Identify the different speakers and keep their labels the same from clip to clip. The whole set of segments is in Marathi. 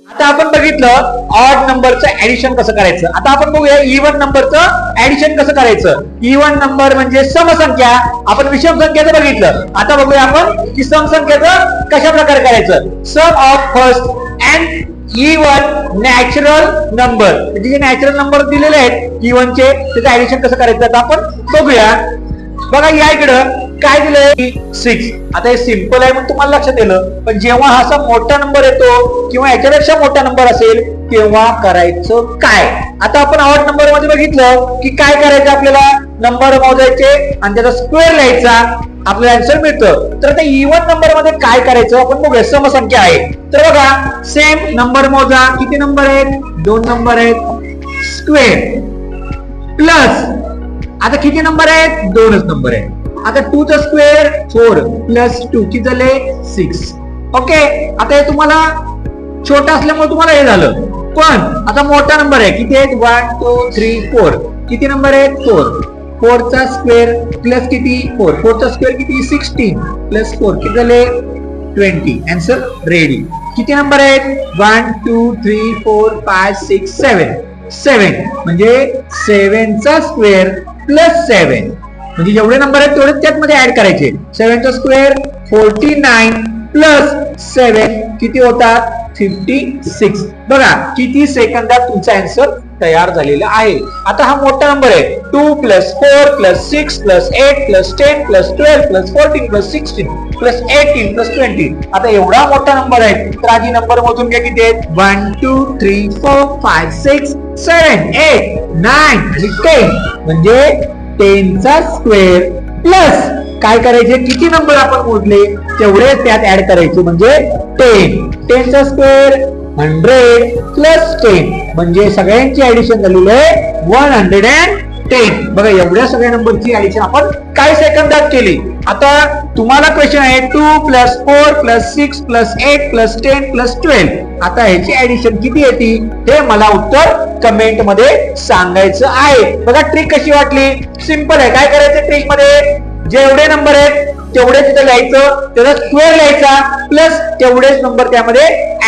Speaker 1: आता आपण बघितलं ऑड नंबरचं ऍडिशन कसं करायचं. आता आपण बघूया इव्हन नंबरचं ऍडिशन कसं करायचं. इव्हन नंबर म्हणजे समसंख्या, आपण विषम संख्येचं बघितलं. आता बघूया आपण की समसंख्येचं कशा प्रकारे करायचं. Sum of first and even natural number, म्हणजे जे नॅचरल नंबर दिलेले आहेत इव्हनचे, त्याचं ऍडिशन कसं करायचं आता आपण बघूया. बघा या इकडं काय दिलंय 6. आता हे सिंपल आहे म्हणून तुम्हाला लक्षात येलं, पण जेव्हा हा असा मोठा नंबर येतो किंवा याच्यापेक्षा मोठा नंबर असेल तेव्हा करायचं काय. आता आपण ऑड नंबर मध्ये बघितलं की काय करायचं, आपल्याला नंबर मोजायचे आणि त्याचा स्क्वेअर लिहायचा, आपल्याला आन्सर मिळतं. तर आता इव्हन नंबर मध्ये काय करायचं आपण बघूया. समसंख्या आहे तर बघा सेम नंबर मोजा. किती नंबर आहेत, 2 नंबर आहेत. स्क्वेअर प्लस आता किती नंबर आहेत, 2च नंबर आहेत. आता 2 चा स्क्वेअर 4 प्लस 2 किती झाले 6. ओके, आता हे तुम्हाला छोटा असल्यामुळे तुम्हाला हे झालं, पण आता मोठा नंबर आहे. किती आहेत, 1 2 3 4. किती नंबर आहेत, 4. 4 चा स्क्वेअर प्लस किती 4. 4 चा स्क्वेअर किती 16 प्लस 4 किती झाले 20. Answer ready. किती नंबर आहेत, 1 2 3 4 5 6 7. 7 म्हणजे 7 चा स्क्वेअर प्लस 7, म्हणजे जेवढे नंबर आहेत तेवढे त्यामध्ये ऍड करायचे. 7 चा स्क्वेअर 49 प्लस 7 किती होतात 56. बघा किती सेकंदात तुमचा आन्सर तयार झालेला आहे. आता हा मोठा नंबर आहे. 2 plus 4 plus 6 plus 8 plus 10 plus 12 plus 14 plus 16 plus 18 plus 20. आता एवढा मोठा नंबर आहे तर आधी नंबर मोजून घ्या. किती आहेत, 1 2 3 4 5 6 7 8 9 आणि 10. म्हणजे 10 चा स्क्वेअर प्लस काय करायचे, किती नंबर आपण मोजले तेवढे त्यात ऍड करायचे, म्हणजे 10. 10 चा स्क्वेअर 100 प्लस 10 म्हणजे सगळ्यांची ऍडिशन झालेली आहे 110. बघा एवढ्या सगळ्या नंबरची ऍडिशन आपण काही सेकंदात केली. आता तुम्हाला क्वेश्चन आहे 2 plus 4 plus 6 plus 8 plus 10 plus 12. आता ह्याची ऍडिशन किती येते हे मला उत्तर कमेंट मध्ये सांगायचं आहे. बघा ट्रिक कशी वाटली, सिंपल आहे. काय करायचं ट्रिक मध्ये, जेवढे नंबर आहेत तेवढे तिथे लिहायचं, त्याचा स्क्वेअर लिहायचा प्लस तेवढेच नंबर त्यामध्ये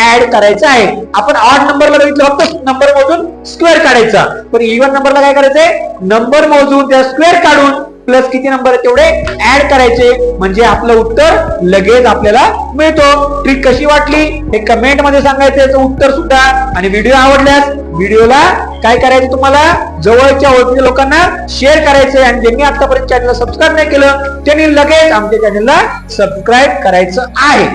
Speaker 1: ऍड करायचं आहे. आपण ऑड नंबरला बघितलं फक्त नंबर मोजून स्क्वेअर काढायचा, पण इव्हन नंबरला काय करायचंय, नंबर मोजून त्या स्क्वेअर काढून प्लस किती नंबर आहे तेवढे ऍड करायचे, म्हणजे आपलं उत्तर लगेच आपल्याला मिळतो. ट्रिक कशी वाटली हे कमेंट मध्ये सांगायचं याचं उत्तर सुद्धा. आणि व्हिडिओ आवडल्यास व्हिडिओला काय करायचं, तुम्हाला जवळच्या ओळखीच्या लोकांना शेअर करायचंय. आणि ज्यांनी आतापर्यंत चॅनलला सबस्क्राईब नाही केलं त्यांनी लगेच आमच्या चॅनलला सबस्क्राईब करायचं आहे.